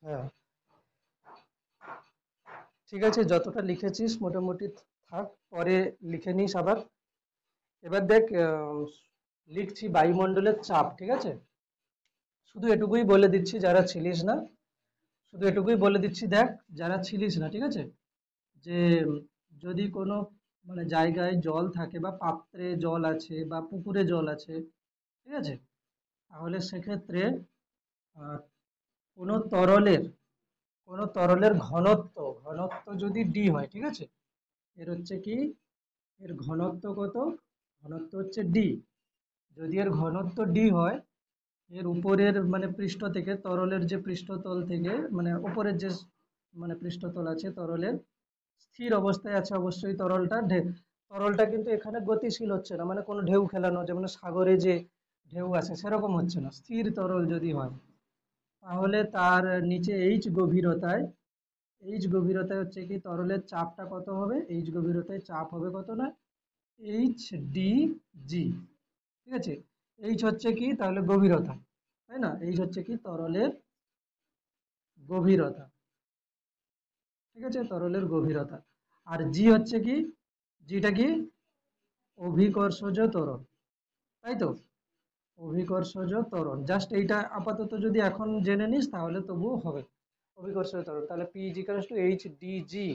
হ্যাঁ, ঠিক আছে, যতটা লিখেছিস মোটামুটি থাক, পরে লিখে নিস আবার। এবার দেখ, লিখছি বায়ুমণ্ডলের চাপ, ঠিক আছে? শুধু এটুকুই বলে দিচ্ছি যারা ছিলিস না, শুধু এটুকুই বলে দিচ্ছি, দেখ যারা ছিলিস না, ঠিক আছে, যে যদি কোনো মানে জায়গায় জল থাকে বা পাত্রে জল আছে বা পুকুরে জল আছে, ঠিক আছে, তাহলে সেক্ষেত্রে আহ, কোনো তরলের কোনো তরলের ঘনত্ব ঘনত্ব যদি ডি হয়, ঠিক আছে, এর হচ্ছে কি, এর ঘনত্ব কত, ঘনত্ব হচ্ছে ডি। যদি এর ঘনত্ব ডি হয়, এর উপরের মানে পৃষ্ঠ থেকে, তরলের যে পৃষ্ঠতল থেকে মানে উপরের যে মানে পৃষ্ঠতল আছে তরলের, স্থির অবস্থায় আছে অবশ্যই তরলটা, তরলটা কিন্তু এখানে গতিশীল হচ্ছে না, মানে কোনো ঢেউ খেলানো, যেমন সাগরে যে ঢেউ আছে সেরকম হচ্ছে না, স্থির তরল যদি হয়, তাহলে তার নিচে এইচ গভীরতায় হচ্ছে কি তরলের চাপটা কত হবে, এইচ গভীরতায় চাপ হবে কত না, এইচ ডি জি, ঠিক আছে। এইচ হচ্ছে কি তাহলে গভীরতা, তাই না, এইচ হচ্ছে কি তরলের গভীরতা, ঠিক আছে, তরলের গভীরতা। আর জি হচ্ছে কি, জিটা কি, অভিকর্ষজ ত্বরণ, তাই তো, অভিকর্ষজ ত্বরণ, জাস্ট এইটা আপাতত যদি এখন জেনে নিস তাহলে তবুও হবে। অভিকর্ষজ ত্বরণ, তাহলে P is equals to H D G,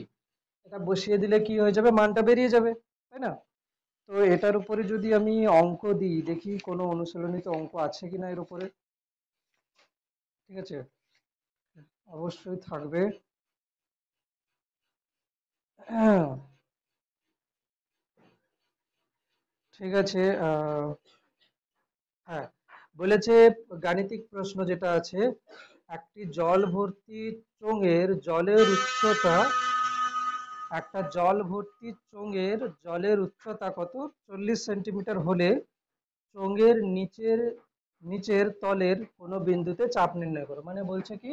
এটা বসিয়ে দিলে কি হয়ে যাবে, মানটা বেরিয়ে যাবে, তাই না? তো এটার উপরে যদি আমি অঙ্ক দিই, দেখি কোনো অনুশীলনীতে অঙ্ক আছে কিনা এর উপরে, ঠিক আছে, অবশ্যই থাকবে। হ্যাঁ, ঠিক আছে। হ্যাঁ, বলেছে গাণিতিক প্রশ্ন যেটা আছে, একটি জল ভর্তি চোঙের জলের উচ্চতা, একটা জল ভর্তি চোঙের জলের উচ্চতা কত, 40 সেন্টিমিটার হলে চোঙের নিচের নিচের তলের কোনো বিন্দুতে চাপ নির্ণয় করো। মানে বলছে কি,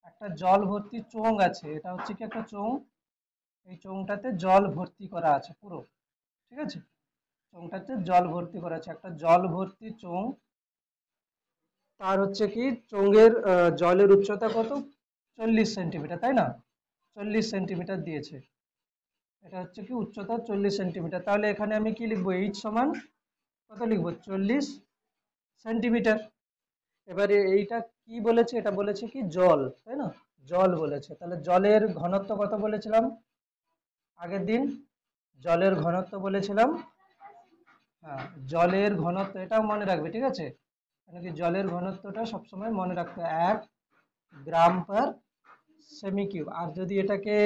একটা জল ভর্তি চোঙ আছে, এটা হচ্ছে কি একটা চোঙ, এই চোঙটাতে জল ভর্তি করা আছে পুরো, ঠিক আছে, চোঙটাতে জল ভর্তি করা আছে, একটা জল ভর্তি চোঙ, তার হচ্ছে কি চোঙের জলের উচ্চতা কত, 40 সেন্টিমিটার, তাই না, 40 সেন্টিমিটার দিয়েছে, এটা হচ্ছে কি উচ্চতা 40 সেন্টিমিটার, তাহলে এখানে আমি কি লিখবো, এইচ সমান কত লিখবো, 40 সেন্টিমিটার। এবারে এইটা কি বলেছে, এটা বলেছে কি জল, তাই না, জল বলেছে, তাহলে জলের ঘনত্ব কত বলেছিলাম আগের দিন, জলের ঘনত্ব বলেছিলাম, হ্যাঁ, জলের ঘনত্ব এটাও মনে রাখবে, ঠিক আছে, মানে কি জলের ঘনত্বটা সবসময় মনে রাখতে হয়, 1 গ্রাম পার সেমি কিউব, আর যদি এটাকে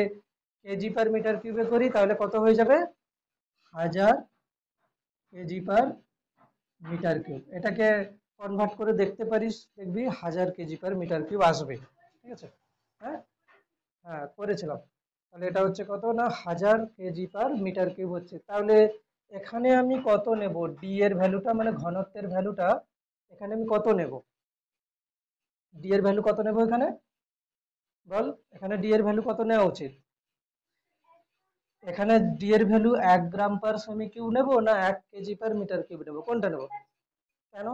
কেজি পার মিটার কিউবে করি তাহলে কত হয়ে যাবে, 1000 কেজি পার মিটার কিউব, এটাকে কনভার্ট করে দেখতে পারিস, দেখবি 1000 কেজি পার মিটার কিউব আসবে, ঠিক আছে। হ্যাঁ, হ্যাঁ করেছিলাম, তাহলে এটা হচ্ছে কত না, 1000 কেজি পার মিটার কিউব হচ্ছে, তাহলে এখানে আমি কত নেব, ডি এর ভ্যালুটা মানে ঘনত্বের ভ্যালুটা, এখানে আমি কত নেব, ডি এর ভ্যালু কত নেব এখানে, বল, এখানে ডি এর ভ্যালু কত নেওয়া উচিত, এখানে ডি এর ভ্যালু 1 গ্রাম পার সেমি কিউব নেব না 1 কেজি পার মিটার কিউব নেব, কোনটা নেব, কেন,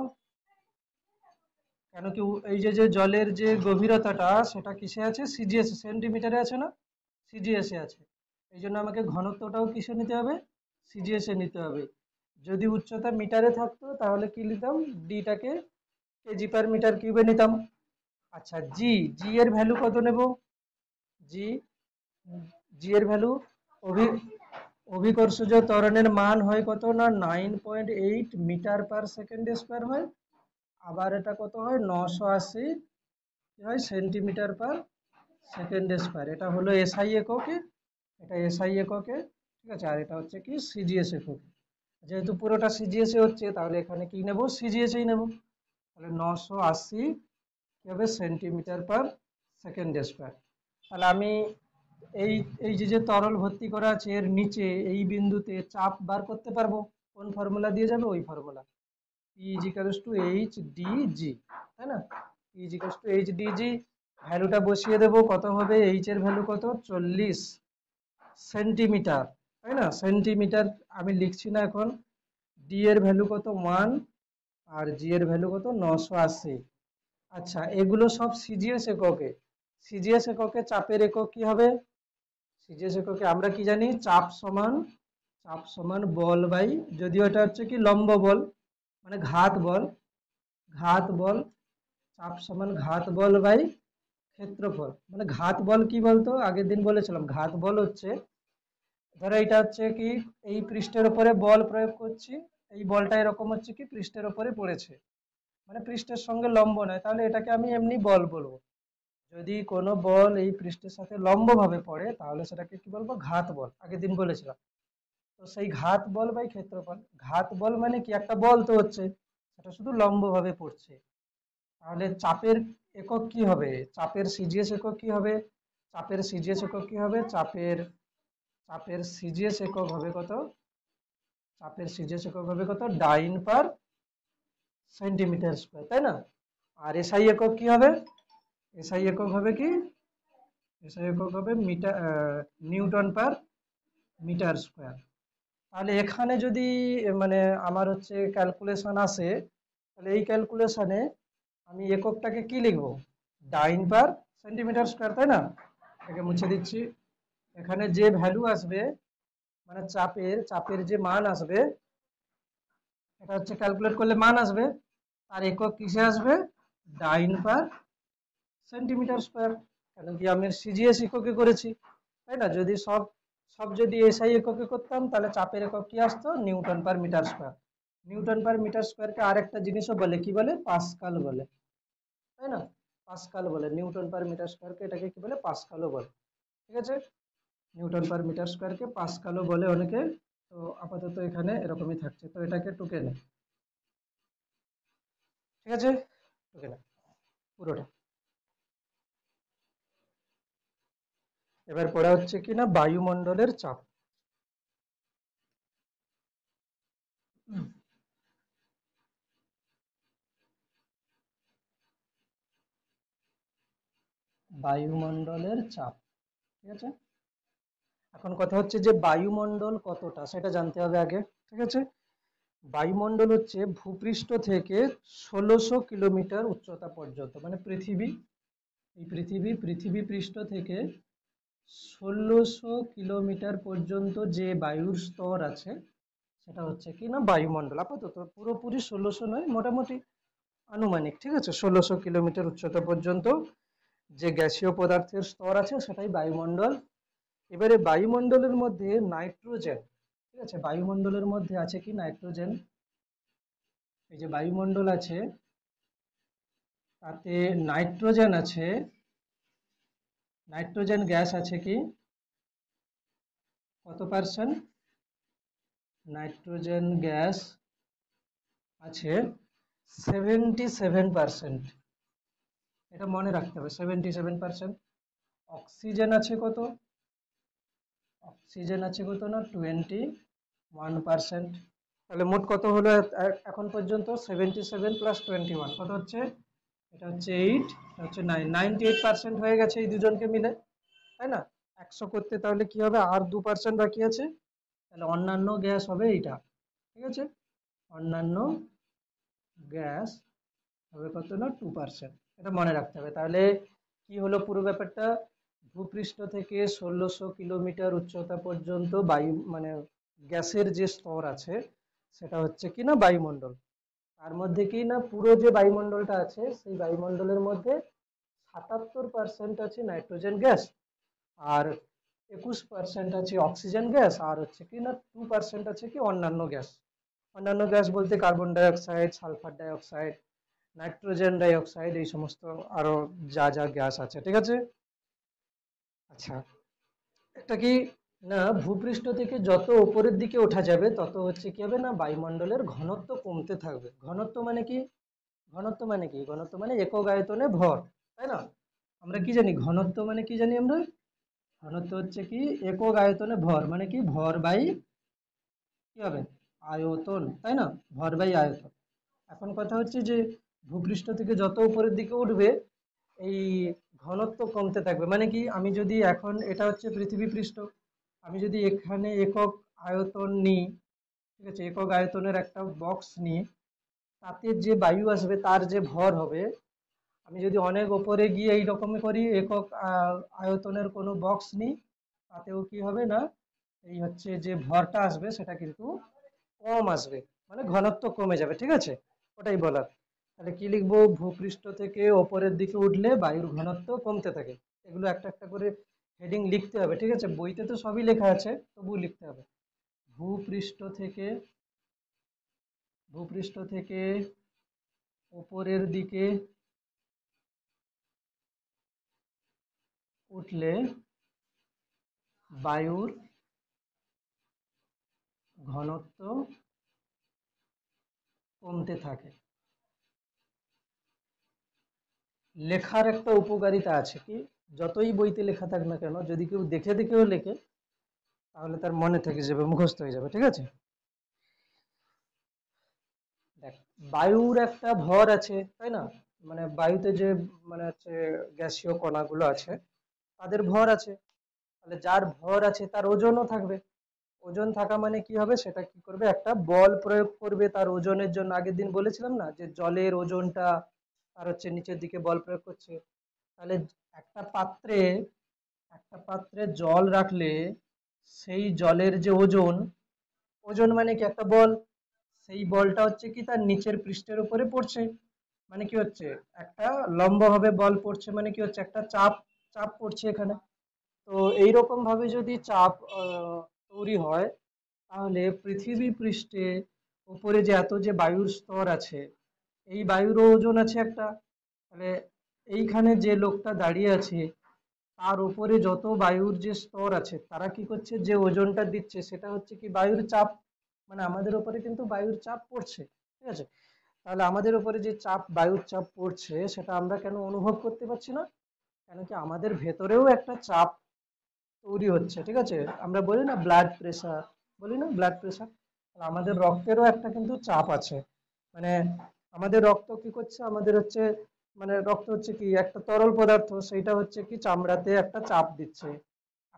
কেন কি এই যে যে জলের যে গভীরতাটা সেটা কিসে আছে, সিজিএস সেন্টিমিটারে আছে না, সিজিএস এ আছে, এই জন্য আমাকে ঘনত্বটাও কিসে নিতে হবে, সিজিএস এ নিতে হবে। যদি উচ্চতা মিটারে থাকতো তাহলে কি নিতাম, ডিটাকে কেজি পার মিটার কিউবে নিতাম। আচ্ছা, জি, জি এর ভ্যালু কত নেব, জি, জি এর ভ্যালু, অভি অভিকর্ষজ ত্বরণের মান হয় কত না, 9.8 মিটার পার সেকেন্ড স্কোয়ার হয়, আবার এটা কত হয়, 980 কি হয় সেন্টিমিটার পার সেকেন্ড স্কোয়ার, এটা হলো এসআই এককে, এটা এসআই এককে, ঠিক আছে, আর এটা হচ্ছে কি সিজিএস এককে, যেহেতু পুরোটা সিজিএস এ হচ্ছে তাহলে এখানে কি নেব, সিজিএস এই নেব, তাহলে 980 কি হবে সেন্টিমিটার পার সেকেন্ড স্কোয়ার। তাহলে আমি এই এই যে যে তরল ভর্তি করা আছে এর নিচে এই বিন্দুতে চাপ বার করতে পারবো, কোন ফর্মুলা দিয়ে যাবে, ওই formula, P is equals to H D G, তাই না, P is equals to H D G, ভ্যালুটা বসিয়ে দেবো, কত হবে, এইচ এর ভ্যালু কত, 40 সেন্টিমিটার, তাই না, সেন্টিমিটার আমি লিখছি না এখন, ডি এর ভ্যালু কত 1, আর জি এর ভ্যালু কত 980। আচ্ছা, এগুলো সব সিজিএস এককে, সিজিএস এককে চাপের একক কি হবে? সিজিএস এককে আমরা কি জানি? চাপ সমান বল বাই, যদিও এটা হচ্ছে কি লম্ব বল, মানে ঘাত বল, চাপ সমান ঘাত বল বাই ক্ষেত্রফল। মানে ঘাত বল কি বলতো, আগের দিন বলেছিলাম ঘাত বল হচ্ছে, ধরো এটা হচ্ছে কি এই পৃষ্ঠের উপরে বল প্রয়োগ করছি, এই বলটা এরকম হচ্ছে কি পৃষ্ঠের উপরে পড়েছে, মানে পৃষ্ঠের সঙ্গে লম্ব নয়, তাহলে এটাকে আমি এমনি বল বলবো। যদি কোনো বল এই পৃষ্ঠের সাথে লম্ব ভাবে পড়ে তাহলে সেটাকে কি বলবো? ঘাত বল, আগের দিন বলেছিলাম। তো সেই ঘাত বল বাই ক্ষেত্রফল, ঘাত বল মানে কি একটা বল তো হচ্ছে, সেটা শুধু লম্ব ভাবে পড়ছে। তাহলে চাপের একক কি হবে? চাপের সিজিএস একক কি হবে? চাপের সিজিএস একক কি হবে? চাপের সিজিএস একক হবে কত? চাপের সিজিএস একক হবে কত? ডাইন পার সেন্টিমিটার স্কয়ার, তাই না? আর এসআই একক কি হবে? এসআই একক হবে কি? এসআই একক হবে metre, newton per metre square. তাহলে এখানে যদি মানে আমার হচ্ছে ক্যালকুলেশন আসে, তাহলে এই ক্যালকুলেশনে আমি এককটাকে কি লিখবো? ডাইন পার সেন্টিমিটার স্কয়ার, তাই না? এটাকে মুছে দিচ্ছি। এখানে যে ভ্যালু আসবে, মানে চাপের যে মান আসবে, এটা হচ্ছে ক্যালকুলেট করলে মান আসবে, আর একক কিসে আসবে? ডাইন পার সেন্টিমিটার স্কয়ার। কারণ কি আমি সিজিএস এককে করেছি, তাই না? যদি সব সব যদি এসআই এককে করতাম তাহলে চাপের একক কি আসতো? Newton per metre square. Newton per metre স্কয়ারকে আরেকটা জিনিসও বলে, কি বলে? পাস্কাল বলে, তাই না? পাস্কাল বলে, নিউটন পার মিটার স্কয়ারকে এটাকে কি বলে? পাস্কালও বলে। ঠিক আছে, নিউটন পার মিটার স্কয়ারকে পাস্কালও বলে অনেকে। তো আপাতত এখানে এরকমই থাকছে, তো এটাকে টুকে নে। ঠিক আছে, টুকে নে পুরোটা। এবার পড়া হচ্ছে কি না, বায়ুমণ্ডলের চাপ। বায়ুমণ্ডলের চাপ, ঠিক আছে। এখন কথা হচ্ছে যে বায়ুমণ্ডল কতটা সেটা জানতে হবে আগে, ঠিক আছে। বায়ুমণ্ডল হচ্ছে ভূপৃষ্ঠ থেকে 1600 কিলোমিটার উচ্চতা পর্যন্ত, মানে পৃথিবী পৃষ্ঠ থেকে 1600 কিলোমিটার পর্যন্ত যে বায়ুর স্তর আছে সেটা হচ্ছে কি না বায়ুমণ্ডল। আপাতত পুরোপুরি 1600 নয়, মোটামুটি আনুমানিক, ঠিক আছে। 1600 কিলোমিটার উচ্চতা পর্যন্ত যে গ্যাসীয় পদার্থের স্তর আছে সেটাই বায়ুমণ্ডল। এবারে বায়ুমণ্ডলের মধ্যে নাইট্রোজেন, ঠিক আছে, বায়ুমণ্ডলের মধ্যে আছে কি নাইট্রোজেন। এই যে বায়ুমণ্ডল আছে তাতে নাইট্রোজেন আছে, নাইট্রোজেন গ্যাস আছে কি কত পার্সেন্ট? নাইট্রোজেন গ্যাস আছে 77%, এটা মনে রাখতে হবে, 77%। অক্সিজেন আছে কত? অক্সিজেন আছে কত না 21%। তাহলে মোট কত হলো এখন পর্যন্ত? 77 প্লাস 21 কত হচ্ছে? এটা হচ্ছে 8, এটা হচ্ছে 9, 98% হয়ে গেছে এই দুজনকে মিলে, তাই না? 100 করতে তাহলে কি হবে? আর 2% বাকি আছে, তাহলে অন্যান্য গ্যাস হবে এইটা, ঠিক আছে। অন্যান্য গ্যাস হবে কত না 2%, এটা মনে রাখতে হবে। তাহলে কি হলো পুরো ব্যাপারটা? ভূপৃষ্ঠ থেকে 1600 কিলোমিটার উচ্চতা পর্যন্ত বায়ু মানে গ্যাসের যে স্তর আছে সেটা হচ্ছে কি না বায়ুমণ্ডল। তার মধ্যে কি না পুরো যে বায়ুমণ্ডলটা আছে সেই বায়ুমণ্ডলের মধ্যে 77% আছে নাইট্রোজেন গ্যাস, আর 21% আছে অক্সিজেন গ্যাস, আর হচ্ছে কি না 2% আছে কি অন্যান্য গ্যাস। অন্যান্য গ্যাস বলতে carbon die oxide, sulphur die oxide, nitrogen die oxide, এই সমস্ত আরো যা যা গ্যাস আছে, ঠিক আছে। আচ্ছা, এটা কি না ভূপৃষ্ঠ থেকে যত উপরের দিকে ওঠা যাবে তত হচ্ছে কি হবে না বায়ুমণ্ডলের ঘনত্ব কমতে থাকবে। ঘনত্ব মানে কি? ঘনত্ব মানে একক আয়তনে ভর, তাই না? আমরা কি জানি ঘনত্ব মানে কি জানি আমরা? ঘনত্ব হচ্ছে কি একক আয়তনে ভর, মানে কি ভর বাই কি হবে? আয়তন, তাই না? ভর বাই আয়তন। এখন কথা হচ্ছে যে ভূপৃষ্ঠ থেকে যত উপরের দিকে উঠবে এই ঘনত্ব কমতে থাকবে। মানে কি আমি যদি এখন এটা হচ্ছে পৃথিবী পৃষ্ঠ, আমি যদি এখানে একক আয়তন নিই, ঠিক আছে, একক আয়তনের একটা বক্স নিই, তাতে যে বায়ু আসবে তার যে ভর হবে আমি যদি অনেক ওপরে গিয়ে এইরকমই করি, একক আয়তনের কোনো বক্স নিই, তাতেও কি হবে না, এই হচ্ছে যে ভরটা আসবে সেটা কিন্তু কম আসবে, মানে ঘনত্ব কমে যাবে, ঠিক আছে? ওটাই বলার। তাহলে কি লিখবো, ভূপৃষ্ঠ থেকে ওপরের দিকে উঠলে বায়ুর ঘনত্ব কমতে থাকে। এগুলো একটা একটা করে হেডিং লিখতে হবে, ঠিক আছে? বইতে তো সবই লেখা আছে, তবুও লিখতে হবে। ভূপৃষ্ঠ থেকে ভূপৃষ্ঠ থেকে উপরের দিকে উঠলে বায়ুর ঘনত্ব কমতে থাকে। লেখার একটা উপকারিতা আছে কি, যতই বইতে লেখা থাক না কেন, যদি কেউ দেখে দেখেও লেখে, তাহলে তার মনে থেকে যাবে, মুখস্থ হয়ে যাবে, ঠিক আছে? দেখ, বায়ুর একটা ভর আছে, তাই না? মানে বায়ুতে যে মানে হচ্ছে গ্যাসীয় কণাগুলো আছে, তাদের ভর আছে। তাহলে যার ভর আছে তার ওজনও থাকবে। ওজন থাকা মানে কি হবে, সেটা কি করবে, একটা বল প্রয়োগ করবে তার ওজনের জন্য। আগের দিন বলেছিলাম না যে জলের ওজনটা তার হচ্ছে নিচের দিকে বল প্রয়োগ করছে। তাহলে একটা পাত্রে একটা পাত্রে জল রাখলে সেই জলের যে ওজন, ওজন মানে কি একটা বল, সেই বলটা হচ্ছে কি তার নিচের পৃষ্ঠের উপরে পড়ছে, মানে কি হচ্ছে, একটা লম্বভাবে বল পড়ছে, মানে কি হচ্ছে, একটা চাপ চাপ পড়ছে এখানে। তো এইরকম ভাবে যদি চাপ তৈরি হয়, তাহলে পৃথিবী পৃষ্ঠে উপরে যে এত যে বায়ুর স্তর আছে, এই বায়ুরও ওজন আছে একটা। তাহলে এইখানে যে লোকটা দাঁড়িয়ে আছে, তার উপরে যত বায়ুর যে স্তর আছে, তারা কি করছে, যে ওজনটা দিচ্ছে সেটা হচ্ছে কি বায়ুর চাপ, মানে আমাদের উপরে কিন্তু বায়ুর চাপ পড়ছে, ঠিক আছে? তাহলে আমাদের উপরে যে চাপ, বায়ুর চাপ পড়ছে, সেটা আমরা কেন অনুভব করতে পারছি না? কেন কি আমাদের ভেতরেও একটা চাপ তৈরি হচ্ছে, ঠিক আছে? আমরা বলি না ব্লাড প্রেশার, বলি না ব্লাড প্রেশার, আমাদের রক্তেরও একটা কিন্তু চাপ আছে। মানে আমাদের রক্ত কি করছে, আমাদের হচ্ছে মানে রক্ত হচ্ছে কি একটা তরল পদার্থ, সেইটা হচ্ছে কি চামড়াতে একটা চাপ দিচ্ছে।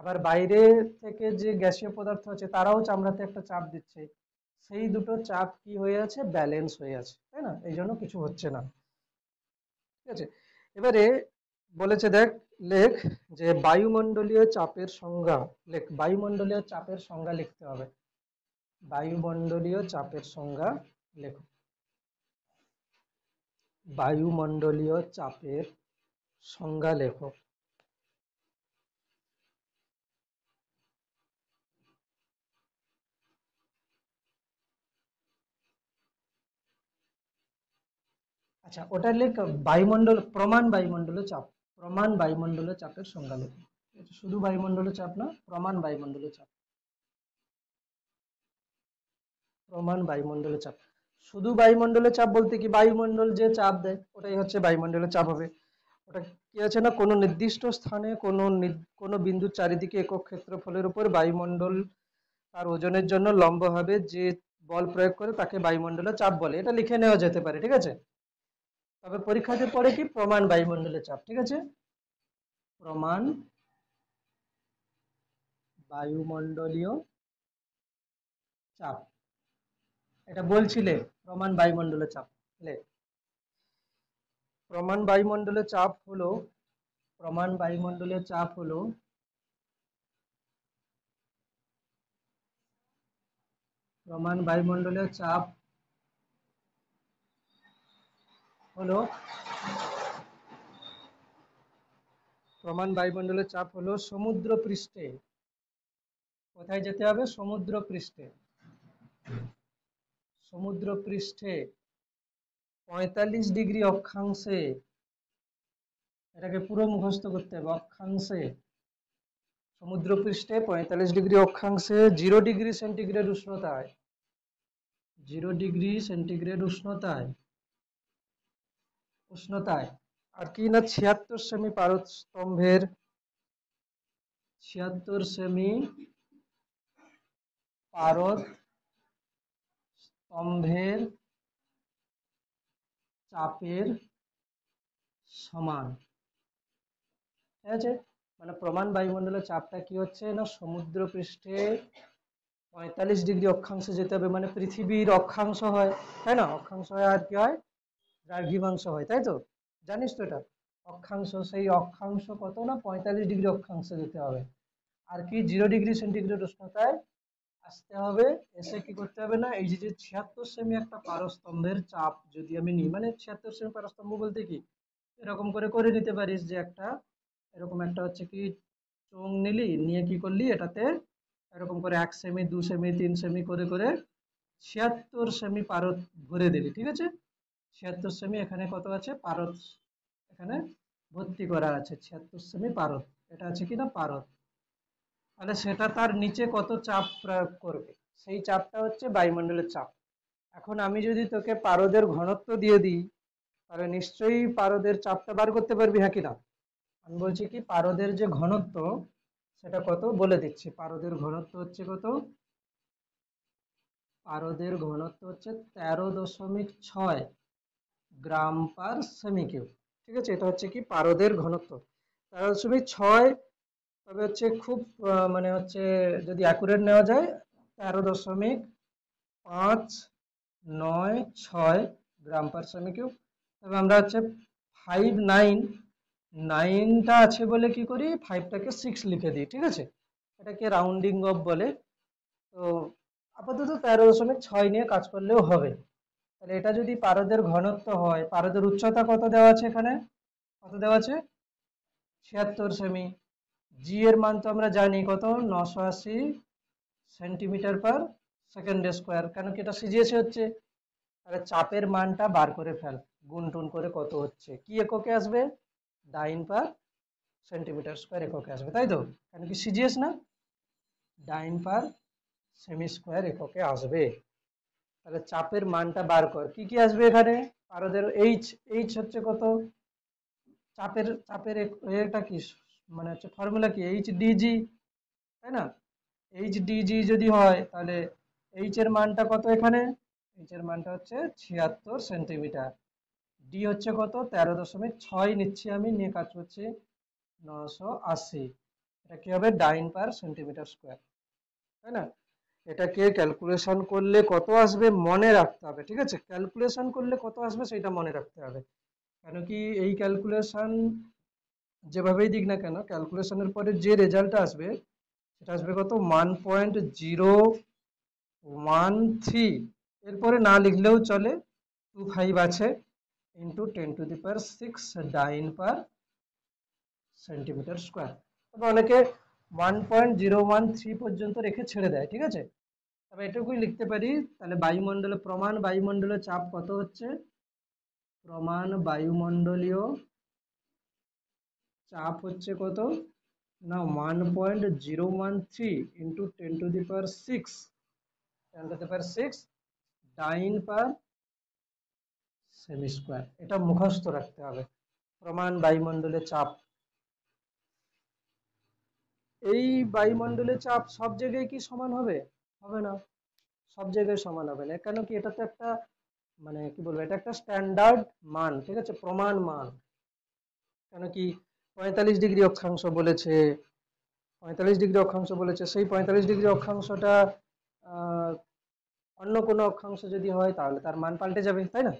আবার বাইরে থেকে যে গ্যাসীয় পদার্থ আছে, তারাও চামড়াতে একটা চাপ দিচ্ছে। সেই দুটো চাপ কি হয়ে আছে, ব্যালেন্স হয়ে আছে, তাই না? এই জন্য কিছু হচ্ছে না, ঠিক আছে? এবারে বলেছে, দেখ, লেখ যে বায়ুমণ্ডলীয় চাপের সংজ্ঞা। লেখ, বায়ুমণ্ডলীয় চাপের সংজ্ঞা লিখতে হবে। বায়ুমণ্ডলীয় চাপের সংজ্ঞা লেখো। বায়ুমণ্ডলীয় চাপের সংজ্ঞা লেখো। আচ্ছা, ওটা লেখ, বায়ুমণ্ডল প্রমাণ বায়ুমণ্ডলীয় চাপ। প্রমাণ বায়ুমণ্ডলীয় চাপের সংজ্ঞা লেখো। এটা শুধু বায়ুমণ্ডলীয় চাপ না, প্রমাণ বায়ুমণ্ডলীয় চাপ। প্রমাণ বায়ুমণ্ডলের চাপ। শুধু বায়ুমণ্ডলের চাপ বলতে কি, বায়ুমণ্ডল যে চাপ দেয় ওটাই হচ্ছে বায়ুমণ্ডলের চাপ হবে। ওটা কি আছে না, কোনো নির্দিষ্ট স্থানে কোনো বিন্দুর চারিদিকে একক ক্ষেত্রফলের উপর বায়ুমণ্ডল তার ওজনের জন্য লম্বভাবে যে বল প্রয়োগ করে তাকে বায়ুমণ্ডলের চাপ বলে। এটা লিখে নেওয়া যেতে পারে, ঠিক আছে? তবে পরীক্ষাতে পড়ে কি, প্রমাণ বায়ুমণ্ডলের চাপ, ঠিক আছে? প্রমাণ বায়ুমণ্ডলীয় চাপ, এটা বলছিলে, প্রমাণ বায়ুমণ্ডলের চাপ। লে, প্রমাণ বায়ুমণ্ডলের চাপ হলো প্রমাণ বায়ুমণ্ডলের চাপ হলো প্রমাণ বায়ুমণ্ডলের চাপ হলো প্রমাণ বায়ুমণ্ডলের চাপ হলো সমুদ্র পৃষ্ঠে, কোথায় যেতে হবে, সমুদ্র পৃষ্ঠে, সমুদ্র পৃষ্ঠে 45 ডিগ্রি অক্ষাংশে, এটাকে পুরো মুখস্থ করতে হবে, অক্ষাংশে, সমুদ্র পৃষ্ঠে 45 ডিগ্রি অক্ষাংশে 0 ডিগ্রি সেন্টিগ্রেড উষ্ণতায়, 0 ডিগ্রি সেন্টিগ্রেড উষ্ণতায় আর কি না, 76 সেমি পারদ স্তম্ভের, 76 সেমি পারদ স্তম্ভের চাপের সমান, ঠিক আছে? মানে প্রমাণ বায়ুমণ্ডলের চাপটা কি হচ্ছে না, সমুদ্র পৃষ্ঠে 45 ডিগ্রি অক্ষাংশে যেতে হবে, মানে পৃথিবীর অক্ষাংশ হয়, তাই না? অক্ষাংশ হয় আর কি হয়, দ্রাঘিমাংশ হয়, তাই তো? জানিস তো এটা অক্ষাংশ, সেই অক্ষাংশ কত না 45 ডিগ্রি অক্ষাংশ দিতে হবে। আর কি 0 ডিগ্রি সেন্টিগ্রেড উষ্ণতায় আসতে হবে, এসে কি করতে হবে না এই যে 76 সেমি একটা পারস্তম্ভের চাপ যদি আমি নিই, মানে 76 সেমি পারস্তম্ভ বলতে কি এরকম করে করে নিতে পারিস যে একটা এরকম একটা হচ্ছে কি চোঙ নিলি, নিয়ে কি করলি এটাতে এরকম করে 1 সেমি 2 সেমি 3 সেমি করে করে 76 সেমি পারদ ভরে দিলি, ঠিক আছে। 76 সেমি এখানে কত আছে পারদ, এখানে ভর্তি করা আছে 76 সেমি পারদ, এটা আছে কি না পারদ। তাহলে সেটা তার নিচে কত চাপ প্রয়োগ করবে, সেই চাপটা হচ্ছে বায়ুমণ্ডলের চাপ। এখন আমি যদি তোকে পারদের ঘনত্ব দিয়ে দিই, তাহলে নিশ্চয়ই পারদের চাপটা বার করতে পারবি, হ্যাঁ কি না। আমি বলছি কি পারদের যে ঘনত্ব সেটা কত বলে দিচ্ছি, পারদের ঘনত্ব হচ্ছে কত, পারদের ঘনত্ব হচ্ছে 13.6 গ্রাম পার সেমি কিউব, ঠিক আছে। এটা হচ্ছে কি পারদের ঘনত্ব 13.6, তবে হচ্ছে খুব মানে হচ্ছে যদি অ্যাকুরেট নেওয়া যায় 13.596 গ্রাম পার সেমি কিউব। তবে আমরা হচ্ছে 599টা আছে বলে কি করি 5টাকে 6 লিখে দিই, ঠিক আছে, এটাকে রাউন্ডিং অফ বলে। তো আপাতত 13.6 নিয়ে কাজ করলেও হবে। তাহলে এটা যদি পারদের ঘনত্ব হয়, পারদের উচ্চতা কত দেওয়া আছে এখানে, কত দেওয়া আছে 76 সেমি। জি এর মান তো আমরা জানি কত 980 সেন্টিমিটার পার সেকেন্ড স্কোয়ার, কেন কি এটা সিজিএসে হচ্ছে। তাহলে চাপের মানটা বার করে ফেল, গুণ টুন করে কত হচ্ছে, কি এককে আসবে ডাইন পার সেন্টিমিটার স্কোয়ার এককে আসবে, তাই তো, কেন কি সিজিএস না, ডাইন পার সেমি স্কোয়ার এককে আসবে। তাহলে চাপের মানটা বার কর, কি কি আসবে এখানে, পারদের এইচ, এইচ হচ্ছে কত, চাপের চাপের এটা কি মানে হচ্ছে ফর্মুলা কি এইচ ডিজি, তাই না। এইচ ডিজি যদি হয় তাহলে এইচ এর মানটা কত এখানে, এইচ এর মানটা হচ্ছে 76 সেন্টিমিটার, ডি হচ্ছে কত 13.6 নিচ্ছি আমি, নিয়ে কাজ করছি 980, এটা কি হবে ডাইন পার সেন্টিমিটার স্কোয়ার, তাই না। এটাকে ক্যালকুলেশন করলে কত আসবে মনে রাখতে হবে, ঠিক আছে, ক্যালকুলেশন করলে কত আসবে সেটা মনে রাখতে হবে। কেন কি এই ক্যালকুলেশন যেভাবেই দিক না কেন, ক্যালকুলেশনের পরে যে রেজাল্ট আসবে সেটা আসবে কত 1.013, এরপরে না লিখলেও চলে 25 আছে, ইন্টু 10⁶ ডাইন পার সেন্টিমিটার স্কোয়ার। তবে অনেকে 1.013 পর্যন্ত রেখে ছেড়ে দেয়, ঠিক আছে। তবে এটুকুই লিখতে পারি, তাহলে বায়ুমণ্ডলে প্রমাণ বায়ুমণ্ডলের চাপ কত হচ্ছে, প্রমাণ বায়ুমণ্ডলীয় চাপ হচ্ছে কত না 1.013 ইন্টু 10⁶ ডাইন পার সেমি স্কোয়ার, এটা মুখস্থ রাখতে হবে, প্রমাণ বায়ুমণ্ডলের চাপ। এই বায়ুমণ্ডলের চাপ সব জায়গায় কি সমান হবে, হবে না, সব জায়গায় সমান হবে না, কেন কি এটা তো একটা মানে কি বলবো এটা একটা স্ট্যান্ডার্ড মান, ঠিক আছে, প্রমাণ মান। কেন কি 45 ডিগ্রি অক্ষাংশ বলেছে, 45 ডিগ্রি অক্ষাংশ বলেছে, সেই 45 ডিগ্রি অক্ষাংশটা আহ অন্য কোনো অক্ষাংশ যদি হয় তাহলে তার মান পাল্টে যাবে, তাই না,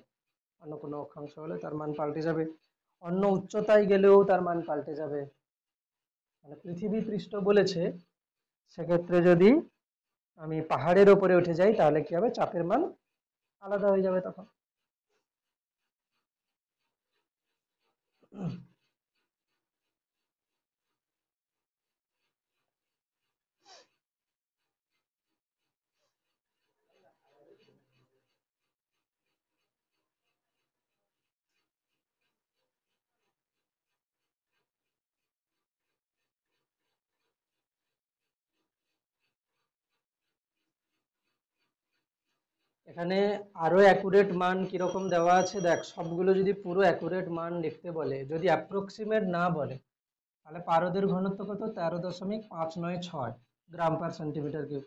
অন্য কোনো অক্ষাংশ হলে তার মান পাল্টে যাবে, অন্য উচ্চতায় গেলেও তার মান পাল্টে যাবে। মানে পৃথিবী পৃষ্ঠ বলেছে, সেক্ষেত্রে যদি আমি পাহাড়ের ওপরে উঠে যাই তাহলে কি হবে চাপের মান আলাদা হয়ে যাবে তখন। এখানে আরো অ্যাকুরেট মান কিরকম দেওয়া আছে দেখ, সবগুলো যদি পুরো অ্যাকুরেট মান লিখতে বলে, যদি অ্যাপ্রক্সিমেট না বলে, তাহলে পারদের ঘনত্ব কত 13.596 গ্রাম পার সেন্টিমিটার কিউব।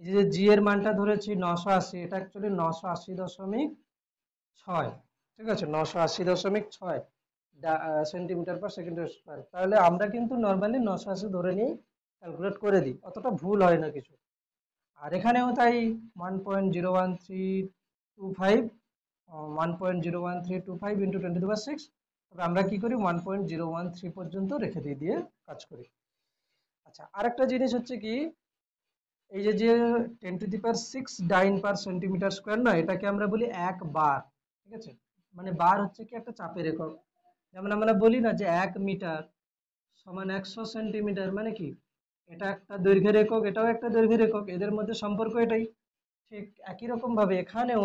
এই যে জি এর মানটা ধরেছি 980, এটা অ্যাকচুয়ালি 980.6, ঠিক আছে, 980.6 সেন্টিমিটার পার সেকেন্ড স্কোয়ার। তাহলে আমরা কিন্তু নর্মালি 980 ধরে নিয়ে ক্যালকুলেট করে দিই, অতটা ভুল হয় না কিছু। আর এখানেও তাই 1.01325 1.01325 ইন্টু 10⁶ তবে আমরা কি করি 1.013 পর্যন্ত রেখে দিই, দিয়ে কাজ করি। আচ্ছা, আরেকটা জিনিস হচ্ছে কি, এই যে যে 10⁶ ডাইন পার সেন্টিমিটার স্কোয়ার না, এটাকে আমরা বলি 1 বার। ঠিক আছে, মানে বার হচ্ছে কি একটা চাপের একক। যেমন আমরা বলি না যে 1 মিটার সমান 100 সেন্টিমিটার, মানে কি এটা একটা দৈর্ঘ্যের একক, এটাও একটা দৈর্ঘ্যের একক, এদের মধ্যে সম্পর্ক এটাই। ঠিক একই রকম ভাবে এখানেও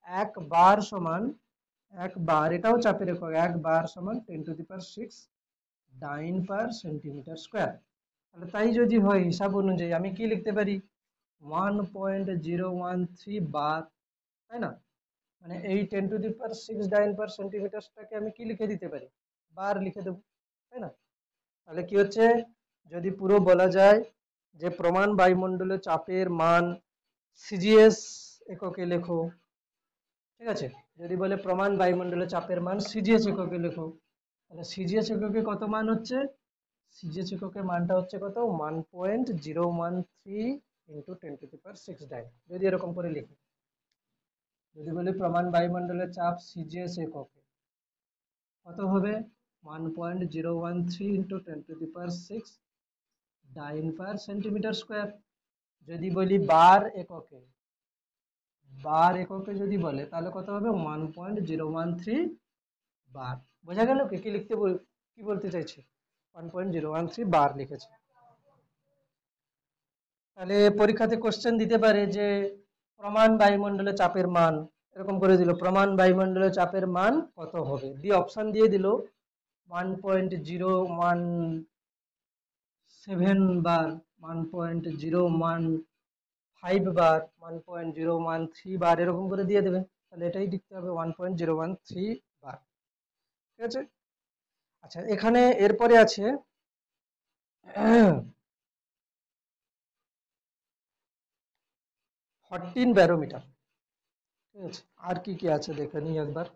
1 বার সমান 1 বার, এটাও চাপের একক, 1 বার সমান 10⁶ ডাইন পার সেন্টিমিটার স্কোয়ার। তাহলে তাই যদি হয়, হিসাব অনুযায়ী আমি কি লিখতে পারি, 1.013 বার, তাই না? মানে এই 10⁶ ডাইন পার সেন্টিমিটারটাকে আমি কি লিখে দিতে পারি, বার লিখে দেবো, তাই না? তাহলে কি হচ্ছে, যদি পুরো বলা যায় যে প্রমাণ বায়ুমণ্ডলে চাপের মান সিজিএস এককে লেখো, ঠিক আছে, যদি বলে প্রমাণ বায়ুমণ্ডলে চাপের মান সিজিএস এককে লেখো, তাহলে সিজিএস এককে কত মান হচ্ছে, সিজিএস এককের মানটা হচ্ছে কত, 1.013 ইন্টু 10⁶ ডাইন, যদি এরকম করে লিখি। যদি বলি প্রমাণ বায়ুমণ্ডলের চাপ সিজিএস এককে কত হবে, 1.013 ইন্টু 10⁶ ডাইন পার সেন্টিমিটার স্কোয়ার। যদি বলি বার এককে যদি বলে তাহলে কত হবে, 1.013 বার। বোঝা গেল কি কি লিখতে কি বলতে চাইছি, 1.013 বার লিখেছে। তাহলে পরীক্ষাতে কোশ্চেন দিতে পারে যে প্রমাণ বায়ুমণ্ডলে চাপের মান, এরকম করে দিল প্রমাণ বায়ুমণ্ডলে চাপের মান কত হবে, দিয়ে অপশন দিয়ে দিল 1.017 বার, 1.015 বার, 1.013 বার, এরকম করে দিয়ে দেবে। তাহলে এটাই লিখতে হবে 1.013 বার। ঠিক আছে। আচ্ছা, এখানে এরপরে আছে 14 ব্যারোমিটার। ঠিক আছে, আর কি কি আছে দেখে নিই একবার।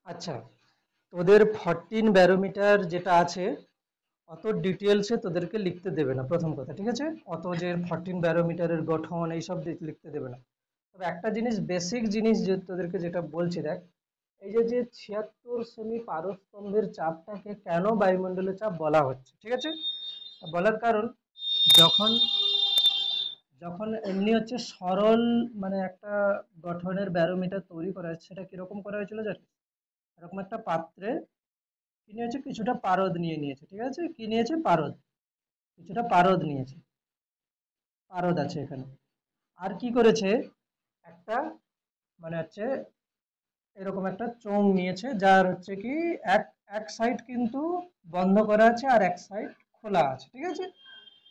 আচ্ছা, তোদের 14 ব্যারোমিটার যেটা আছে, অত ডিটেলসে তোদেরকে লিখতে দেবে না, প্রথম কথা, ঠিক আছে, অত যে 14 ব্যারোমিটারের গঠন এইসব লিখতে দেবে না। তবে একটা জিনিস, বেসিক জিনিস যে তোদেরকে যেটা বলছি দেখ, এই যে যে 76 সেমি পারস্তম্ভের চাপটাকে কেন বায়ুমণ্ডলের চাপ বলা হচ্ছে, ঠিক আছে, বলার কারণ, যখন যখন এমনি হচ্ছে সরল মানে একটা গঠনের ব্যারোমিটার তৈরি করা হয়েছে, সেটা কিরকম করা হয়েছিল জানিস, এরকম একটা পাত্রে কি নিয়েছে, কিছুটা পারদ নিয়ে নিয়েছে, ঠিক আছে, কি নিয়েছে, পারদ, কিছুটা পারদ নিয়েছে, পারদ আছে এখানে। আর কি করেছে, একটা মানে হচ্ছে এরকম একটা চোঙ নিয়েছে, যার হচ্ছে কি এক এক সাইড কিন্তু বন্ধ করা আছে আর এক সাইড খোলা আছে, ঠিক আছে,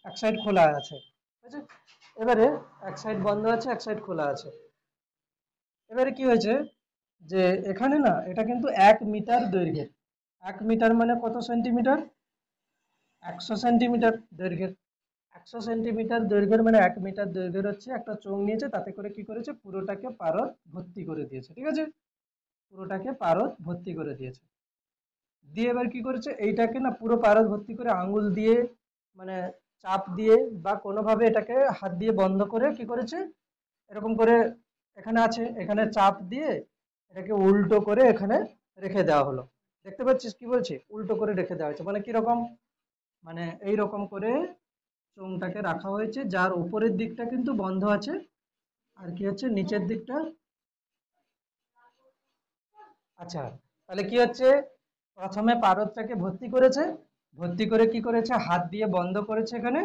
এক সাইড খোলা আছে, ঠিক আছে। এবারে এক সাইড বন্ধ আছে, এক সাইড খোলা আছে। এবারে কি হয়েছে, যে এখানে না এটা কিন্তু 1 মিটার দৈর্ঘ্যের, 1 মিটার মানে কত সেন্টিমিটার, 100 সেন্টিমিটার দৈর্ঘ্যের, 100 সেন্টিমিটার দৈর্ঘ্যের মানে 1 মিটার দৈর্ঘ্যের হচ্ছে একটা চোঙ নিয়েছে, তাতে করে কি করেছে, পুরোটাকে পারদ ভর্তি করে দিয়েছে, ঠিক আছে, পুরোটাকে পারদ ভর্তি করে দিয়েছে। দিয়ে এবার কি করেছে, এইটাকে না পুরো পারদ ভর্তি করে আঙ্গুল দিয়ে মানে চাপ দিয়ে বা কোনোভাবে এটাকে হাত দিয়ে বন্ধ করে কি করেছে, এরকম করে এখানে আছে, এখানে চাপ দিয়ে এটাকে উল্টো করে এখানে রেখে দেওয়া হলো। দেখতে পাচ্ছিস কি বলছি, উল্টো করে রেখে দেওয়া হয়েছে, মানে কিরকম, মানে এই রকম করে চোঙটাকে রাখা হয়েছে, যার উপরের দিকটা কিন্তু বন্ধ আছে, আর কি হচ্ছে নিচের দিকটা। আচ্ছা, তাহলে কি হচ্ছে, প্রথমে পারদটাকে ভর্তি করেছে, ভর্তি করে কি করেছে, হাত দিয়ে বন্ধ করেছে এখানে,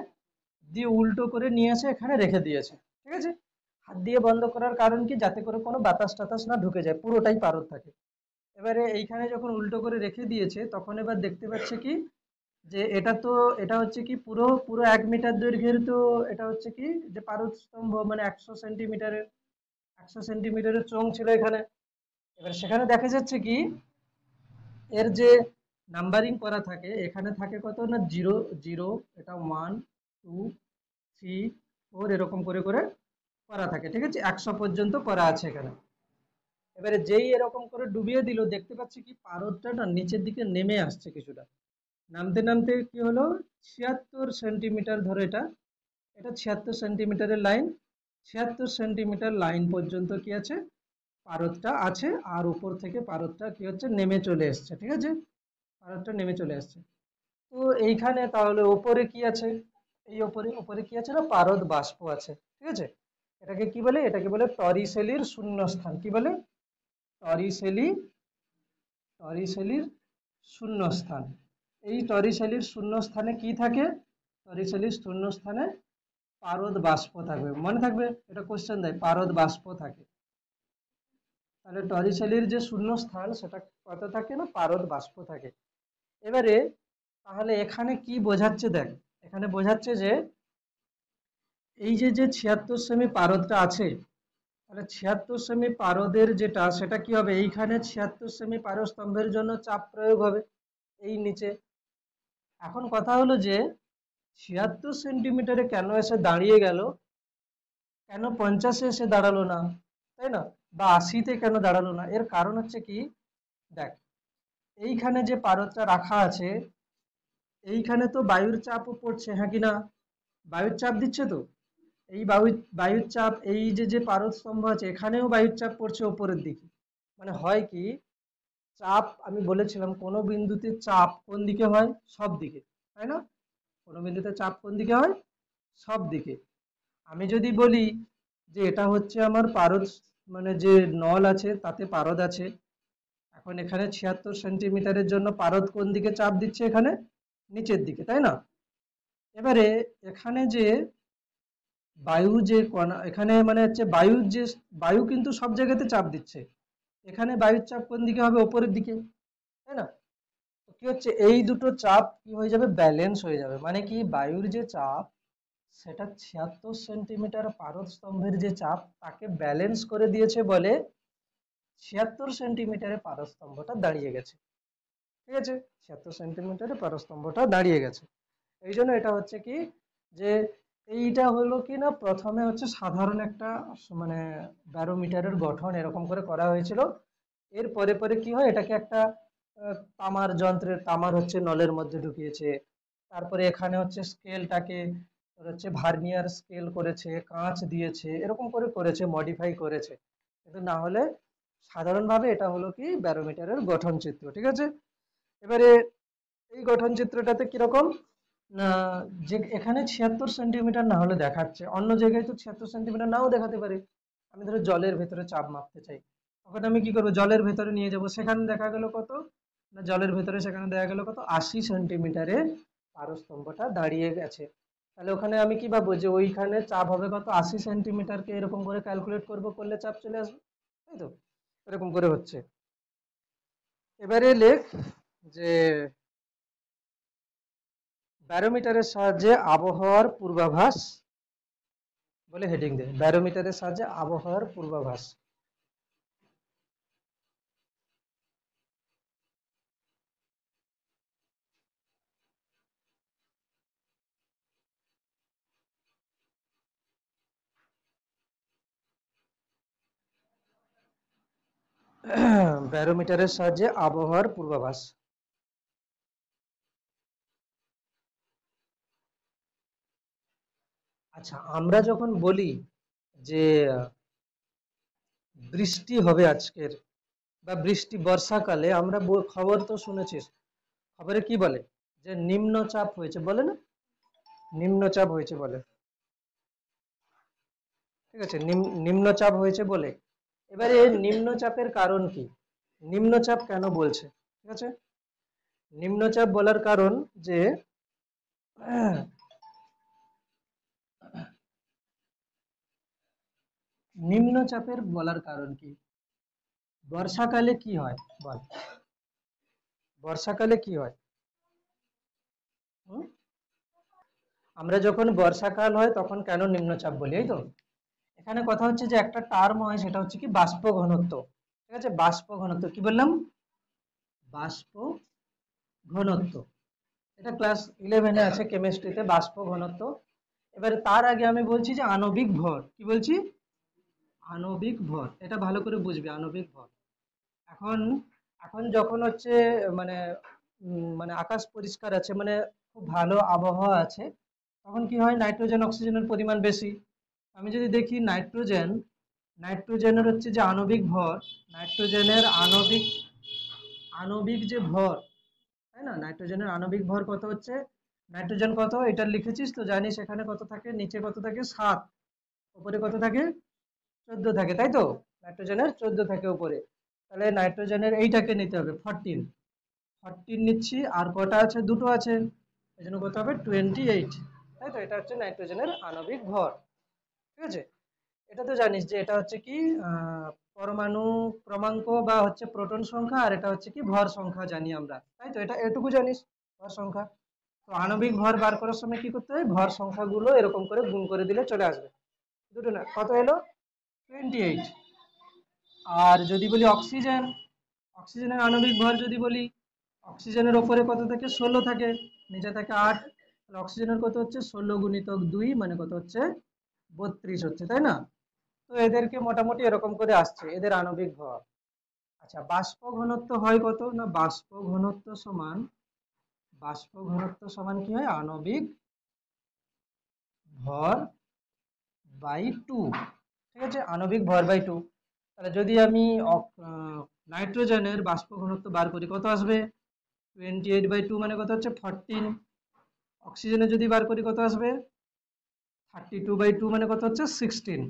দিয়ে উল্টো করে নিয়ে এসে এখানে রেখে দিয়েছে, ঠিক আছে। হাত দিয়ে বন্ধ করার কারণ কি, যাতে করে কোনো বাতাস টাতাস না ঢুকে যায়, পুরোটাই পারদ থাকে। এবারে এইখানে যখন উল্টো করে রেখে দিয়েছে, তখন এবার দেখতে পাচ্ছে কি, যে এটা তো, এটা হচ্ছে কি পুরো পুরো 1 মিটার দৈর্ঘ্যের, তো এটা হচ্ছে কি যে পারদ স্তম্ভ মানে 100 সেন্টিমিটারের, 100 সেন্টিমিটারের চোঙ ছিল এখানে। এবার সেখানে দেখা যাচ্ছে কি, এর যে নাম্বারিং করা থাকে, এখানে থাকে কত না, 0 0, এটা 1 2 3 4, এরকম করে করে করা থাকে, ঠিক আছে, 100 পর্যন্ত করা আছে এখানে। এবারে যেই এরকম করে ডুবিয়ে দিল, দেখতে পাচ্ছি কি পারদটা না নিচের দিকে নেমে আসছে কিছুটা, নামতে নামতে কি হলো, 76 সেন্টিমিটার ধরে এটা এটা 76 সেন্টিমিটারের লাইন, 76 সেন্টিমিটার লাইন পর্যন্ত কি আছে, পারদটা আছে, আর উপর থেকে পারদটা কি হচ্ছে, নেমে চলে এসছে, ঠিক আছে, পারদটা নেমে চলে আসছে। তো এইখানে তাহলে ওপরে কি আছে, এই ওপরে ওপরে কি আছে না, পারদ বাষ্প আছে, ঠিক আছে। এটাকে কি বলে, এটাকে বলে টরিসেলির শূন্যস্থান। কি বলে, টরিসেলি, টরিসেলির শূন্যস্থান। এই টরিসেলির শূন্যস্থানে কি থাকে, টরিসেলির শূন্যস্থানে পারদ বাষ্প থাকবে, মনে থাকবে, এটা কোশ্চেন দেয়, পারদ বাষ্প থাকে। তাহলে টরিসেলির যে শূন্যস্থান সেটা কত থাকে না, পারদ বাষ্প থাকে। এবারে তাহলে এখানে কি বোঝাচ্ছে দেখ, এখানে বোঝাচ্ছে যে এই যে যে 76 সেমি পারদটা আছে, তাহলে 76 সেমি পারদের যেটা সেটা কি হবে, এইখানে 76 সেমি পারদ স্তম্ভের জন্য চাপ প্রয়োগ হবে এই নিচে। এখন কথা হলো যে 76 সেন্টিমিটারে কেন এসে দাঁড়িয়ে গেল, কেন 50-এ এসে দাঁড়ালো না, তাই না, বা 80-তে কেন দাঁড়ালো না, এর কারণ হচ্ছে কি, দেখ এইখানে যে পারদটা রাখা আছে, এইখানে তো বায়ুর চাপও পড়ছে, হ্যাঁ কি না, বায়ুর চাপ দিচ্ছে তো, এই বায়ুর চাপ, এই যে যে পারদ স্তম্ভ আছে এখানেও বায়ুর চাপ পড়ছে উপরের দিকে। মানে হয় কি, চাপ আমি বলেছিলাম কোন বিন্দুতে চাপ কোন দিকে হয়, সব দিকে, তাই না, কোন বিন্দুতে চাপ কোন দিকে হয়, সব দিকে। আমি যদি বলি যে এটা হচ্ছে আমার পারদ, মানে যে নল আছে তাতে পারদ আছে, এখন এখানে 76 সেন্টিমিটারের জন্য পারদ কোন দিকে চাপ দিচ্ছে, এখানে নিচের দিকে, তাই না। এবারে এখানে যে বায়ু যে কণা, এখানে মানে হচ্ছে বায়ুর যে, বায়ু কিন্তু সব জায়গাতে চাপ দিচ্ছে, এখানে বায়ুর চাপ কোন দিকে হবে, উপরের দিকে, তাই না। তো কি হচ্ছে, এই দুটো চাপ কি হয়ে যাবে, ব্যালেন্স হয়ে যাবে, মানে কি বায়ুর যে চাপ সেটা 76 সেন্টিমিটার পারদ স্তম্ভের যে চাপ তাকে ব্যালেন্স করে দিয়েছে বলে 76 সেন্টিমিটারে পারদ স্তম্ভটা দাঁড়িয়ে গেছে, ঠিক আছে, 76 সেন্টিমিটারে পারদ স্তম্ভটা দাঁড়িয়ে গেছে। এই জন্য এটা হচ্ছে কি, যে এইটা হলো কি না, প্রথমে হচ্ছে সাধারণ একটা মানে ব্যারোমিটারের গঠন এরকম করে করা হয়েছিল, এর পরে পরে কি হয়, এটাকে একটা তামার যন্ত্রের, তামার হচ্ছে নলের মধ্যে ঢুকিয়েছে, তারপরে এখানে হচ্ছে স্কেলটাকে হচ্ছে ভার্নিয়ার স্কেল করেছে, কাঁচ দিয়েছে, এরকম করে করেছে, মডিফাই করেছে, কিন্তু না হলে সাধারণভাবে এটা হলো কি ব্যারোমিটারের গঠন চিত্র, ঠিক আছে। এবারে এই গঠন চিত্রটাতে কিরকম না, যে এখানে 76 সেন্টিমিটার না হলে দেখাচ্ছে, অন্য জায়গায় তো 76 সেন্টিমিটার নাও দেখাতে পারে। আমি ধরো জলের ভেতরে চাপ মাপতে চাই, তখন আমি কি করবো, জলের ভেতরে নিয়ে যাব, সেখানে দেখা গেল কত না, জলের ভেতরে সেখানে দেখা গেল কত, 80 সেন্টিমিটারে পারস্তম্ভটা দাঁড়িয়ে গেছে। তাহলে ওখানে আমি কি ভাববো, যে ওইখানে চাপ হবে কত, 80 সেন্টিমিটারকে এরকম করে ক্যালকুলেট করব, করলে চাপ চলে আসবে, তাই তো, এরকম করে হচ্ছে। এবারে লেখ যে ব্যারোমিটারের সাহায্যে আবহাওয়ার পূর্বাভাস, বলে হেডিং দে, ব্যারোমিটারের সাহায্যে আবহাওয়ার পূর্বাভাস। ব্যারোমিটারের সাহায্যে আবহাওয়ার পূর্বাভাস। আচ্ছা, আমরা যখন বলি যে বৃষ্টি হবে আজকের, বা বৃষ্টি বর্ষাকালে, আমরা খবর তো শুনেছিস, খবরে কি বলে, যে নিম্নচাপ হয়েছে, বলে না, নিম্নচাপ হয়েছে বলে, ঠিক আছে, নিম্নচাপ হয়েছে বলে। এবারে নিম্নচাপের কারণ কি, নিম্নচাপ কেন বলছে, ঠিক আছে, নিম্নচাপ বলার কারণ যে নিম্নচাপের বলার কারণ কি, বর্ষাকালে কি হয় বল, বর্ষাকালে কি হয়, হুম? আমরা যখন বর্ষাকাল হয় তখন কেন নিম্নচাপ বলি, এই তো, এখানে কথা হচ্ছে যে একটা টার্ম হয়, সেটা হচ্ছে কি বাষ্প ঘনত্ব, ঠিক আছে, বাষ্প ঘনত্ব, কি বললাম, বাষ্প ঘনত্ব, এটা ক্লাস 11-এ আছে কেমিস্ট্রিতে, বাষ্প ঘনত্ব। এবারে তার আগে আমি বলছি যে আণবিক ভর, কি বলছি, আণবিক ভর, এটা ভালো করে বুঝবে, আণবিক ভর। এখন এখন যখন হচ্ছে মানে মানে আকাশ পরিষ্কার আছে, মানে খুব ভালো আবহাওয়া আছে, তখন কি হয়, নাইট্রোজেন অক্সিজেনের পরিমাণ বেশি। আমি যদি দেখি নাইট্রোজেনের হচ্ছে যে আণবিক ভর, নাইট্রোজেনের আণবিক আণবিক যে ভর, তাই না, নাইট্রোজেনের আণবিক ভর কত হচ্ছে, নাইট্রোজেন কত এটা লিখেছিস তো, জানিস এখানে কত থাকে, নিচে কত থাকে 7, উপরে কত থাকে 14 থাকে, তাই তো, নাইট্রোজেনের 14 থাকে উপরে। তাহলে নাইট্রোজেনের এইটাকে নিতে হবে 14, 14 নিচ্ছি, আর কটা আছে, দুটো আছে, এই জন্য কত হবে 28, তাই তো, এটা হচ্ছে নাইট্রোজেনের আণবিক ভর। ঠিক আছে, এটা তো জানিস যে এটা হচ্ছে কি পরমাণু ক্রমাঙ্ক বা হচ্ছে প্রোটন সংখ্যা, আর এটা হচ্ছে কি ভর সংখ্যা জানি আমরা, তাই তো, এটা এটুকু জানিস, ভর সংখ্যা। তো আণবিক ভর বার করার সময় কি করতে হয়, ভর সংখ্যাগুলো এরকম করে গুণ করে দিলে চলে আসবে, দুটো না, কত এলো 28। আর যদি বলি অক্সিজেন, অক্সিজেনের আণবিক ভর যদি বলি, অক্সিজেনের ওপরে কত থাকে 16 থাকে, নিচে থাকে 8, তাহলে অক্সিজেনের কত হচ্ছে 16 গুণিতক 2 মানে কত হচ্ছে 32 হচ্ছে, তাই না। তো এদেরকে মোটামুটি এরকম করে আসছে এদের আণবিক ভর। আচ্ছা, বাষ্প ঘনত্ব হয় কত না, বাষ্প ঘনত্ব সমান কি হয়, আণবিক ভর বাই 2। ঠিক আছে, আণবিক ভর বাই 2। তাহলে যদি আমি নাইট্রোজেনের বাষ্প ঘনত্ব বার করি কত আসবে, 28/2 মানে কত হচ্ছে 14। অক্সিজেনের যদি বার করি কত আসবে, 32/2 মানে কত হচ্ছে 16।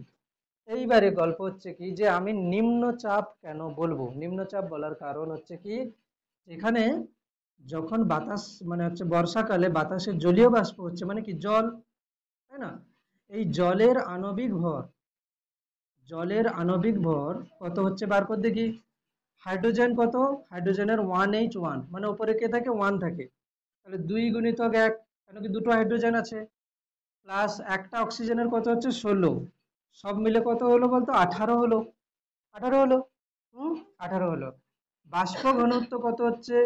এইবারে গল্প হচ্ছে কি যে আমি নিম্নচাপ কেন বলবো, নিম্নচাপ বলার কারণ হচ্ছে কি, এখানে যখন বাতাস মানে হচ্ছে বর্ষাকালে বাতাসে জলীয় বাষ্প হচ্ছে মানে কি জল, তাই না, এই জলের আণবিক ভর কত হচ্ছে বার কর দেখি। হাইড্রোজেন কত, হাইড্রোজেনের 1H1 মানে উপরে কে থাকে 1 থাকে, তাহলে 2 গুণিতক 1, কেন কি দুটো হাইড্রোজেন আছে, প্লাস একটা অক্সিজেনের কত হচ্ছে 16, সব মিলে কত হলো বলতো 18 হলো, 18 হলো, 18 হলো। বাষ্প ঘনত্ব কত হচ্ছে,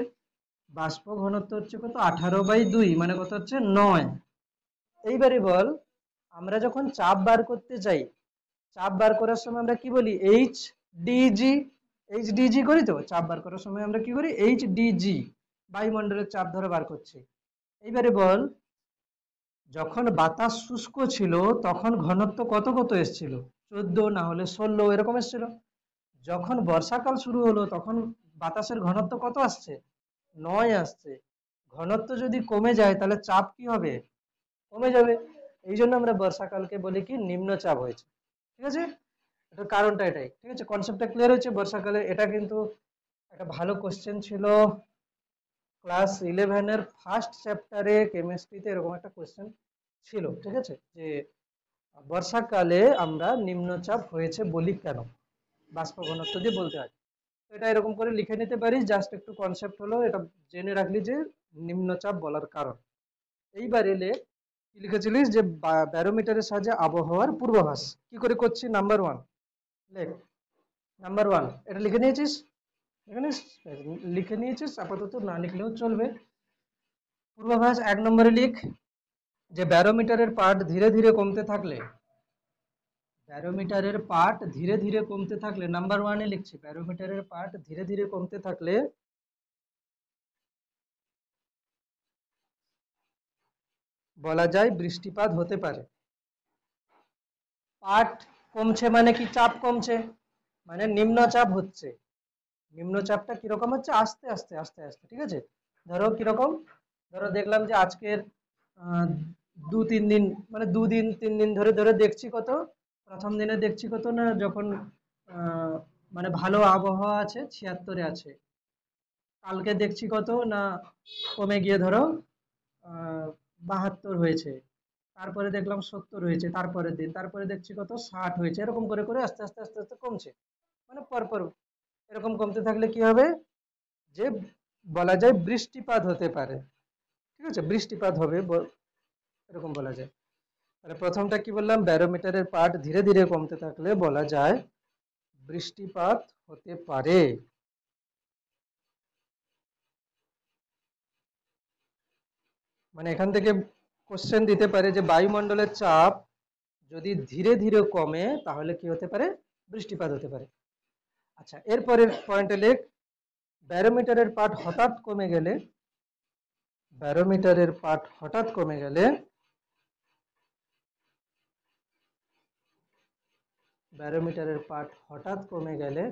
বাষ্প ঘনত্ব হচ্ছে কত 18/2 মানে কত হচ্ছে 9। এইবারে বল, আমরা যখন চাপ বার করতে চাই, চাপ বার করার সময় আমরা কি বলি, এইচ ডিজি করি, তো চাপ বার করার সময় আমরা কি করি, এইচ ডিজি, বায়ুমণ্ডলের চাপ ধরে বার করছি। এইবারে বল, যখন বাতাস শুষ্ক ছিল তখন ঘনত্ব কত কত এসেছিল, 14 না হলে 16 এরকম এসেছিল। যখন বর্ষাকাল শুরু হলো তখন বাতাসের ঘনত্ব কত আসছে, 9 আসছে। ঘনত্ব যদি কমে যায় তাহলে চাপ কি হবে, কমে যাবে। এই জন্য আমরা বর্ষাকালকে বলি কি নিম্নচাপ হয়েছে। ঠিক আছে, এটার কারণটা এটাই। ঠিক আছে, কনসেপ্টটা ক্লিয়ার হয়েছে বর্ষাকালে। এটা কিন্তু একটা ভালো কোশ্চেন ছিল, ক্লাস 11-এর ফার্স্ট চ্যাপ্টারে কেমিস্ট্রিতে এরকম একটা কোশ্চেন ছিল। ঠিক আছে, যে বর্ষাকালে আমরা নিম্নচাপ হয়েছে বলি কেন, বাষ্প ঘনত্ব দিয়ে বলতে হয়। তো এটা এরকম করে লিখে নিতে পারিস, জাস্ট একটু কনসেপ্ট হলো এটা জেনে রাখলি যে নিম্নচাপ বলার কারণ। এইবার এলে কি লিখেছিলিস যে ব্যারোমিটারের সাহায্যে আবহাওয়ার পূর্বাভাস কি করে করছি, নাম্বার 1 লেখ, নাম্বার 1 এটা লিখে নিয়েছিস, এখানে লিখে নিয়েছিস, আপাতত না লিখলেও চলবে। পূর্বাভাস 1 নম্বরে লিখ যে ব্যারোমিটারের পাঠ ধীরে ধীরে কমতে থাকলে, ব্যারোমিটারের পাঠ ধীরে ধীরে কমতে থাকলে, নাম্বার 1-এ লিখছি ব্যারোমিটারের পাঠ ধীরে ধীরে কমতে থাকলে বলা যায় বৃষ্টিপাত হতে পারে। পাঠ কমছে মানে কি, চাপ কমছে, মানে নিম্নচাপ হচ্ছে। নিম্নচাপটা কিরকম হচ্ছে, আস্তে আস্তে আস্তে আস্তে। ঠিক আছে, ধরো কিরকম, ধরো দেখলাম যে আজকের 2-3 দিন মানে 2 দিন 3 দিন ধরে ধরে দেখছি কত, প্রথম দিনে দেখছি কত না, যখন মানে ভালো আবহাওয়া আছে 76-এ আছে, কালকে দেখছি কত না কমে গিয়ে ধরো 72 হয়েছে, তারপরে দেখলাম 70 হয়েছে, তারপরের দিন তারপরে দেখছি কত 60 হয়েছে, এরকম করে করে আস্তে আস্তে আস্তে আস্তে কমছে, মানে পরপর এরকম কমতে থাকলে কি হবে, যে বলা যায় বৃষ্টিপাত হতে পারে। ঠিক আছে, বৃষ্টিপাত হবে এরকম বলা যায়। তাহলে প্রথমটা কি বললাম, ব্যারোমিটারের পাঠ ধীরে ধীরে কমতে থাকলে বলা যায় বৃষ্টিপাত হতে পারে। মানে এখান থেকে কোশ্চেন দিতে পারে যে বায়ুমণ্ডলের চাপ যদি ধীরে ধীরে কমে তাহলে কি হতে পারে, বৃষ্টিপাত হতে পারে। আচ্ছা, এরপরের পয়েন্টে লেখ ব্যারোমিটারের পাঠ হঠাৎ কমে গেলে, ব্যারোমিটারের পাঠ হঠাৎ কমে গেলে ব্যারোমিটারের পাঠ হঠাৎ কমে গেলে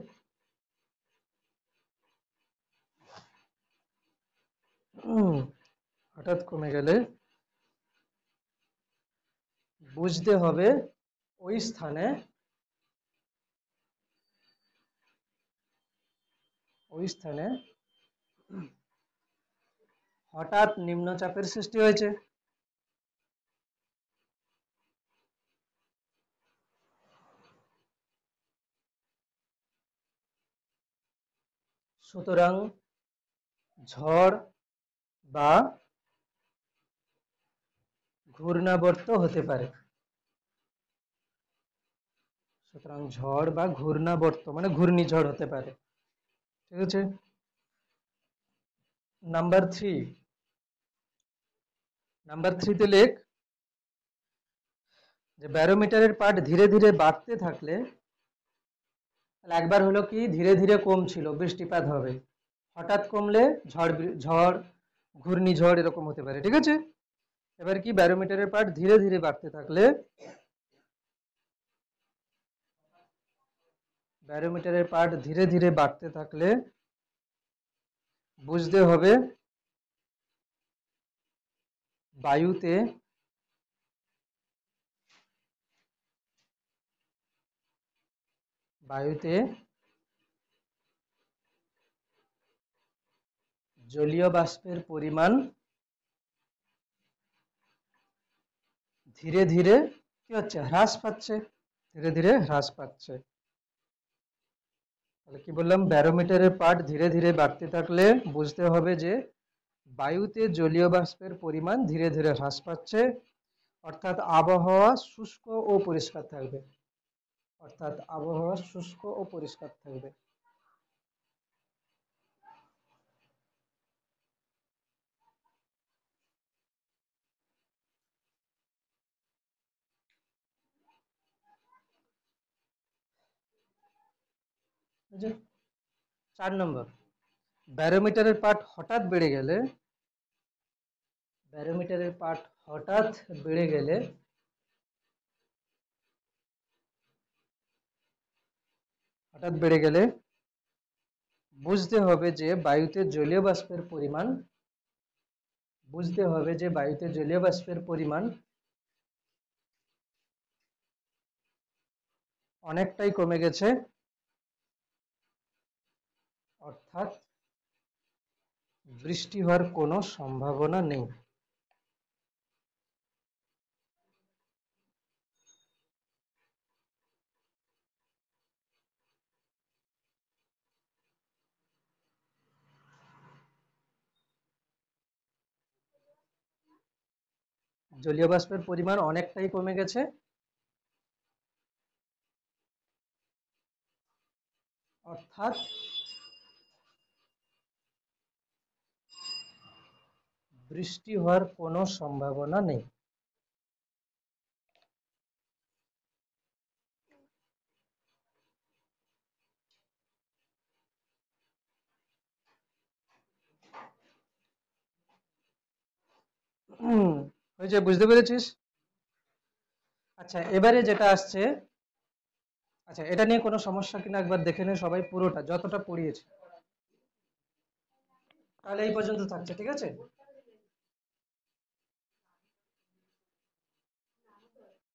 হঠাৎ কমে গেলে বুঝতে হবে ওই স্থানে হঠাৎ নিম্নচাপের সৃষ্টি হয়েছে। সুতরাং ঝড় বা ঘূর্ণাবর্ত হতে পারে। সুতরাং ঝড় বা ঘূর্ণাবর্ত মানে ঘূর্ণিঝড় হতে পারে। ঠিক আছে। নাম্বার 3 তে লেখ যে ব্যারোমিটারের পাঠ ধীরে ধীরে বাড়তে থাকলে, একবার হলো কি ধীরে ধীরে কমছিল, বৃষ্টিপাত হবে, হঠাৎ কমলে ঝড় ঘূর্ণিঝড় এরকম হতে পারে। ঠিক আছে। এবার কি ব্যারোমিটারের পাঠ ধীরে ধীরে বাড়তে থাকলে, বুঝতে হবে বায়ুতে জলীয় বাষ্পের পরিমাণ ধীরে ধীরে কি হচ্ছে, হ্রাস পাচ্ছে, ধীরে ধীরে হ্রাস পাচ্ছে। তাহলে কি বললাম, ব্যারোমিটারের পাঠ ধীরে ধীরে বাড়তে থাকলে বুঝতে হবে যে বায়ুতে জলীয় বাষ্পের পরিমাণ ধীরে ধীরে হ্রাস পাচ্ছে, অর্থাৎ আবহাওয়া শুষ্ক ও পরিষ্কার থাকবে। বুঝলে? 4 নম্বর, ব্যারোমিটারের পাঠ হঠাৎ বেড়ে গেলে বুঝতে হবে যে বায়ুতে জলীয় বাষ্পের পরিমাণ অনেকটাই কমে গেছে, অর্থাৎ বৃষ্টি হওয়ার কোনো সম্ভাবনা নেই। জলীয় বাষ্পের পরিমাণ অনেকটাই কমে গেছে, অর্থাৎ বৃষ্টি হওয়ার কোনো সম্ভাবনা নেই। হয়েছে, বুঝতে পেরেছিস? আচ্ছা, এবারে যেটা আসছে, আচ্ছা এটা নিয়ে কোনো সমস্যা কিনা একবার দেখে নে সবাই, পুরোটা যতটা পড়িয়েছে। তাহলে এই পর্যন্ত থাকছে, ঠিক আছে।